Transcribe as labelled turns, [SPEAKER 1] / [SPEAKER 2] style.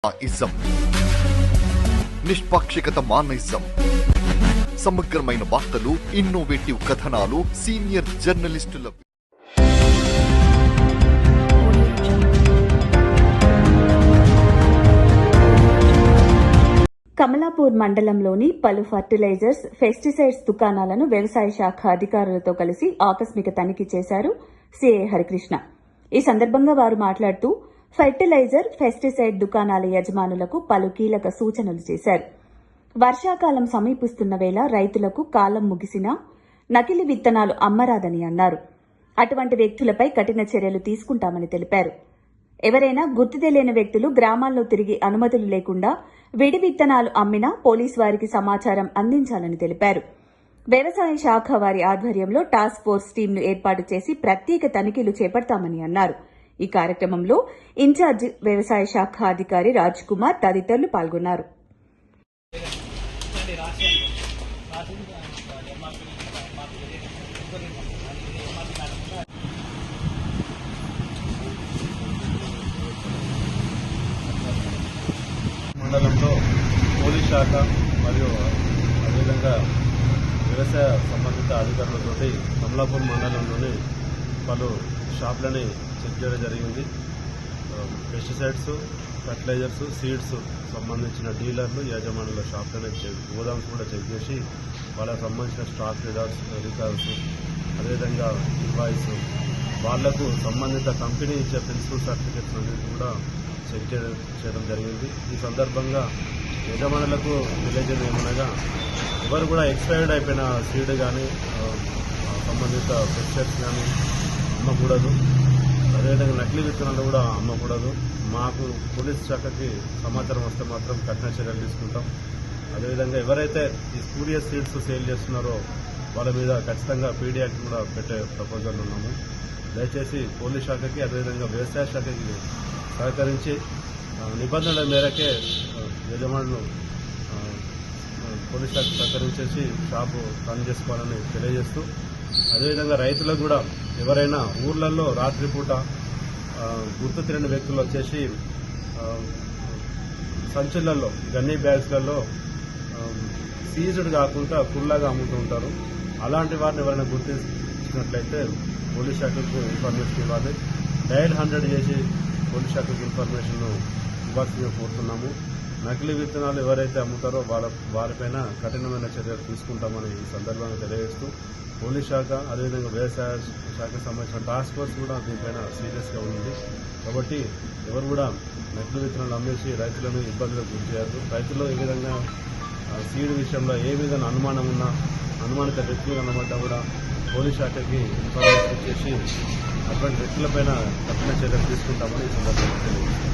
[SPEAKER 1] Ism నిష్పాక్షికత మానయిజం సమగ్రమైన వార్తలు, innovative కథనాలు, సీనియర్ జర్నలిస్టుల
[SPEAKER 2] కమలాపూర్ మండలంలోని పలు ఫర్టిలైజర్స్, పెస్టిసైడ్స్ దుకాణాలను వ్యవసాయ శాఖ అధికారులతో కలిసి ఆకస్మిక తనిఖీ చేశారు సిఐ హరికృష్ణ. ఈ సందర్భంగా వారు మాట్లాడుతూ ఫెర్టిలైజర్, పెస్టిసైడ్ దుకాణాల యజమానులకు పలు కీలక సూచనలు చేశారు. వర్షాకాలం సమీపిస్తున్న వేళ రైతులకు కాలం ముగిసినా నకిలీ విత్తనాలు అమ్మరాదని అన్నారు. అటువంటి వ్యక్తులపై కఠిన చర్యలు తీసుకుంటామని తెలిపారు. ఎవరైనా గుర్తు తెలియని వ్యక్తులు గ్రామాల్లో తిరిగి అనుమతులు లేకుండా విడి విత్తనాలు అమ్మినా పోలీసు వారికి సమాచారం అందించాలని తెలిపారు. వ్యవసాయ శాఖ వారి ఆధ్వర్యంలో టాస్క్ ఫోర్స్ టీంను ఏర్పాటు చేసి ప్రత్యేక తనిఖీలు చేపడతామని అన్నారు. ఈ కార్యక్రమంలో ఇన్ఛార్జి వ్యవసాయ శాఖ అధికారి రాజ్ కుమార్ తదితరులు పాల్గొన్నారు.
[SPEAKER 3] మండలంలో పోలీస్ శాఖ మరియు అదేవిధంగా వ్యవసాయ సంబంధిత అధికారులతో కమలాపూర్ మండలంలోని పలు షాపులని చెక్ చేయడం జరిగింది. పెస్టిసైడ్స్, ఫర్టిలైజర్స్, సీడ్స్ సంబంధించిన డీలర్లు, యజమానుల షాపులని గోదామ్స్ కూడా చెక్ చేసి వాళ్ళకు సంబంధించిన స్టాక్ రికార్డ్స్, అదేవిధంగా ఇన్వాయిస్, వాళ్లకు సంబంధిత కంపెనీ ఇచ్చే ప్రిన్సిపల్ సర్టిఫికేట్స్ అనేది కూడా చెక్ చేయడం జరిగింది. ఈ సందర్భంగా యజమానులకు తెలియజేయడం ఏమనగా ఎవరు కూడా ఎక్స్పైర్డ్ అయిపోయిన సీడ్ కానీ సంబంధిత పెస్టిసైడ్స్ కానీ అమ్మకూడదు. అదేవిధంగా నకిలీ విత్తనాలు కూడా అమ్మకూడదు. మాకు పోలీస్ శాఖకి సమాచారం వస్తే మాత్రం కఠిన చర్యలు తీసుకుంటాం. అదేవిధంగా ఎవరైతే ఈ స్పూరియస్ సీడ్స్ సేల్ చేస్తున్నారో వాళ్ళ మీద ఖచ్చితంగా పీడీ యాక్ట్ కూడా పెట్టే ప్రపోజల్ ఉన్నాము. దయచేసి పోలీస్ శాఖకి అదేవిధంగా వ్యవసాయ శాఖకి సహకరించి నిబంధనల మేరకే యజమానులు పోలీస్ శాఖ సహకరించేసి షాపు రన్ చేసుకోవాలని తెలియజేస్తూ, అదేవిధంగా రైతులకు కూడా ఎవరైనా ఊర్లలో రాత్రిపూట గుర్తు తెలియని వ్యక్తులు వచ్చేసి సంచులలో, గన్నీ బ్యాగ్స్లలో సీజ్డ్ కాకుండా కుల్లాగా అమ్ముతూ ఉంటారు. అలాంటి వారిని ఎవరైనా గుర్తించినట్లయితే పోలీస్ శాఖకు ఇన్ఫర్మేషన్ ఇవ్వాలి. డయల్ 100 చేసి పోలీస్ శాఖకు ఇన్ఫర్మేషన్ ఇవ్వాల్సిందిగా కోరుతున్నాము. నకిలీ విత్తనాలు ఎవరైతే అమ్ముతారో వారిపైన కఠినమైన చర్యలు తీసుకుంటామని ఈ సందర్భంగా తెలియజేస్తూ, పోలీస్ శాఖ అదేవిధంగా వ్యవసాయ శాఖకు సంబంధించిన టాస్క్ ఫోర్స్ కూడా దీనిపైన సీరియస్గా ఉంది. కాబట్టి ఎవరు కూడా నకిలీ విత్తనాలు అమ్మేసి రైతులను ఇబ్బందులకు గురి చేయద్దు. రైతులు ఏ విధంగా సీడ్ విషయంలో ఏ విధంగా అనుమానం ఉన్నా, అనుమానిత వ్యక్తులు కనబడ్డా కూడా పోలీస్ శాఖకి ఇన్ఫర్మేషన్ చేసి అటువంటి వ్యక్తులపైన కఠిన చర్యలు తీసుకుంటామని ఈ సందర్భంగా తెలియజేస్తారు.